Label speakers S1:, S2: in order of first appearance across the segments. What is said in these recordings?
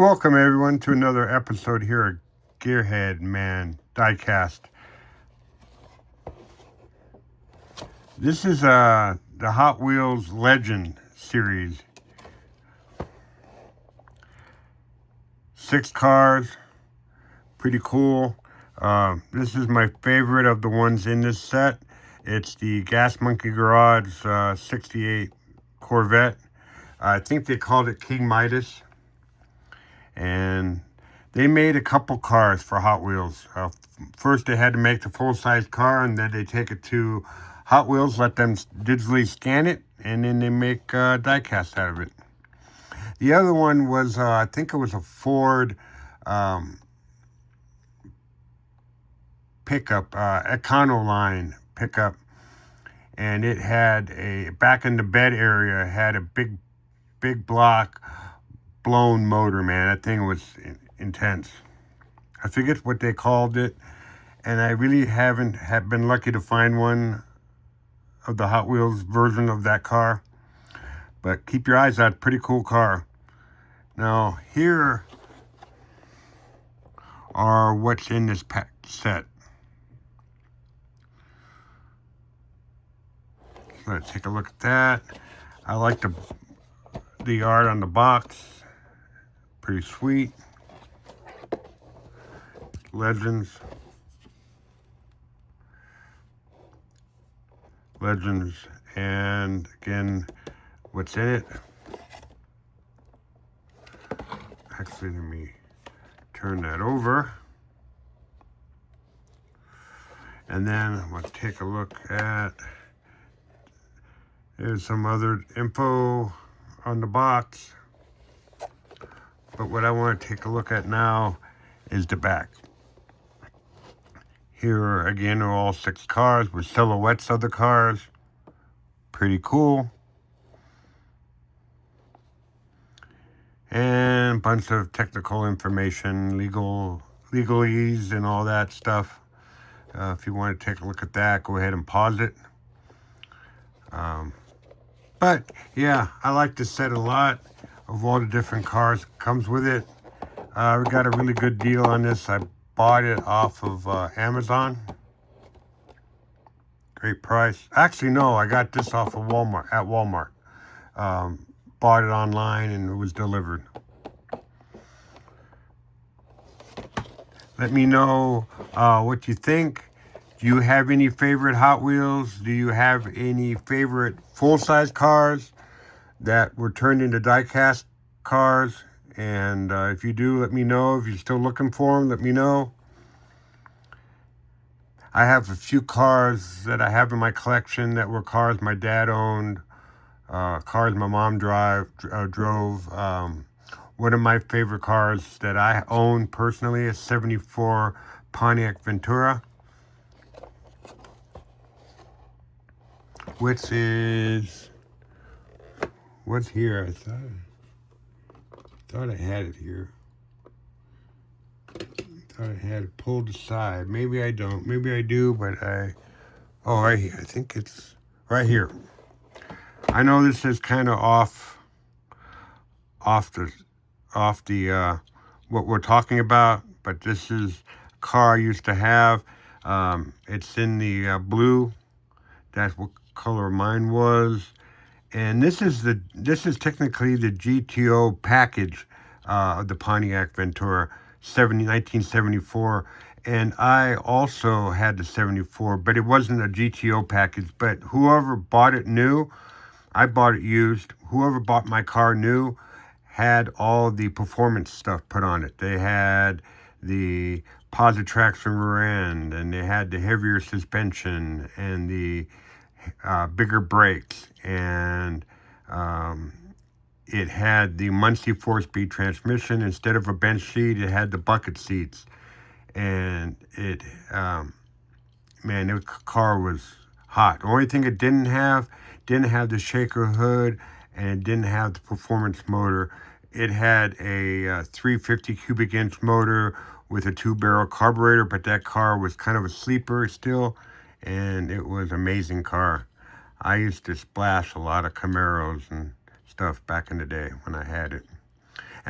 S1: Welcome everyone to another episode here at Gearhead Man Die-Cast. This is the Hot Wheels Legend series. 6 cars, pretty cool. This is my favorite of the ones in this set. It's the Gas Monkey Garage 68 Corvette. I think they called it King Midas. And they made a couple cars for Hot Wheels. First, they had to make the full-size car, and then they take it to Hot Wheels, let them digitally scan it, and then they make die-cast out of it. The other one was, I think it was a Ford pickup, Econoline pickup, and it had a, back in the bed area, had a big block blown motor, man. That thing was intense. I forget what they called it, and I really have been lucky to find one of the Hot Wheels version of that car. But keep your eyes out. Pretty cool car. Now, here are what's in this set. So let's take a look at that. I like the art on the box. Pretty sweet. Legends, and again, what's in it? Actually, let me turn that over. And then I'm going to take a look at, there's some other info on the box. But what I want to take a look at now is the back. Here again are all 6 cars with silhouettes of the cars. Pretty cool. And a bunch of technical information, legalese and all that stuff. If you want to take a look at that, go ahead and pause it. But yeah, I like this set a lot. Of all the different cars comes with it. We got a really good deal on this. I bought it off of Amazon. Great price. Actually, no, I got this off of Walmart. Bought it online and it was delivered. Let me know what you think. Do you have any favorite Hot Wheels? Do you have any favorite full-size cars that were turned into die-cast cars? And if you do, let me know. If you're still looking for them, let me know. I have a few cars that I have in my collection that were cars my dad owned, cars my mom drove. One of my favorite cars that I own personally is 74 Pontiac Ventura, which is what's here. I thought I had it here. I had it pulled aside. Maybe I don't. Maybe I do, but right here. I think it's right here. I know this is kind of off the what we're talking about, but this is a car I used to have. It's in the blue. That's what color mine was. And this is technically the GTO package of the Pontiac Ventura 1974. And I also had the 74, but it wasn't a GTO package. But whoever bought it new, I bought it used. Whoever bought my car new had all the performance stuff put on it. They had the positive traction rear end, and they had the heavier suspension and the bigger brakes, and it had the Muncie 4-speed transmission. Instead of a bench seat, it had the bucket seats. And it, man, the car was hot. The only thing it didn't have the shaker hood, and it didn't have the performance motor. It had a 350 cubic inch motor with a 2-barrel carburetor, but that car was kind of a sleeper still, and it was an amazing car. I used to splash a lot of Camaros and stuff back in the day when I had it.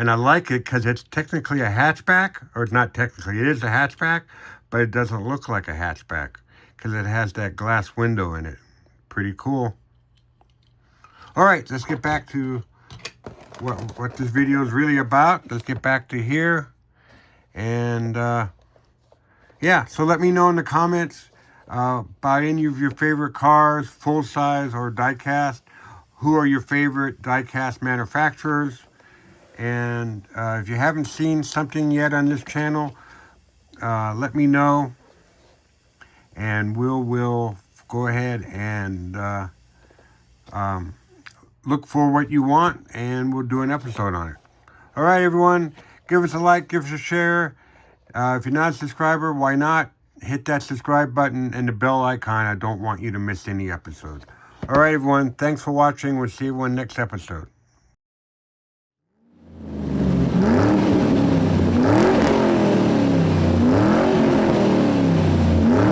S1: And I like it because it's technically a hatchback, or not technically, it is a hatchback, but it doesn't look like a hatchback because it has that glass window in it. Pretty cool. All right, let's get back to what this video is really about. Let's get back to here. And yeah, so let me know in the comments about any of your favorite cars, full size or die-cast. Who are your favorite die-cast manufacturers? And if you haven't seen something yet on this channel, let me know. And we'll go ahead and look for what you want, and we'll do an episode on it. All right, everyone, give us a like, give us a share. If you're not a subscriber, why not? Hit that subscribe button and the bell icon. I don't want you to miss any episodes. All right, everyone, thanks for watching. We'll see you in the next episode.